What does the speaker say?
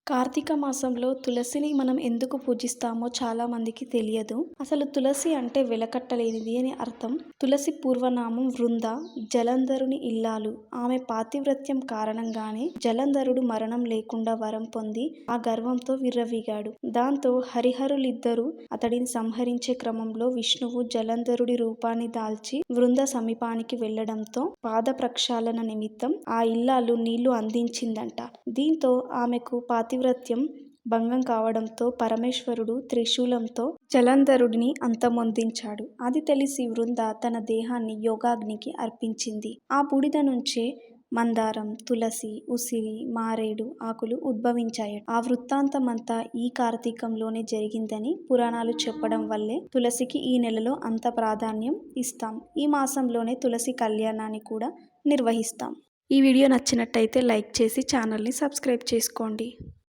కార్తీక మాసంలో తులసిని మనం ఎందుకు పూజిస్తామో చాలా మందికి తెలియదు. అసలు తులసి అంటే వెలకట్టలేనిది అని అర్థం. తులసి పూర్వనామం వృంద, జలంధరుని ఇల్లాలు. ఆమె పాతివ్రత్యం కారణంగానే జలంధరుడు మరణం లేకుండా వరం పొంది ఆ గర్వంతో విర్రవీగాడు. దాంతో హరిహరులిద్దరూ అతడిని సంహరించే క్రమంలో విష్ణువు జలంధరుడి రూపాన్ని దాల్చి వృంద సమీపానికి వెళ్లడంతో పాద ప్రక్షాళన నిమిత్తం ఆ ఇల్లాలు నీళ్లు అందించిందంట. దీంతో ఆమెకు పాతివ్రత్యం భంగం కావడంతో పరమేశ్వరుడు త్రిశూలంతో జలంధరుడిని అంతమొందించాడు. అది తెలిసి వృంద తన దేహాన్ని యోగాగ్నికి అర్పించింది. ఆ బూడిద నుంచే మందారం, తులసి, ఉసిరి, మారేడు ఆకులు ఉద్భవించాయట. ఆ వృత్తాంతమంతా ఈ కార్తీకంలోనే జరిగిందని పురాణాలు చెప్పడం వల్లే తులసికి ఈ నెలలో అంత ప్రాధాన్యం ఇస్తాం. ఈ మాసంలోనే తులసి కళ్యాణాన్ని కూడా నిర్వహిస్తాం. ఈ వీడియో నచ్చినట్టయితే లైక్ చేసి ఛానల్ని సబ్స్క్రైబ్ చేసుకోండి.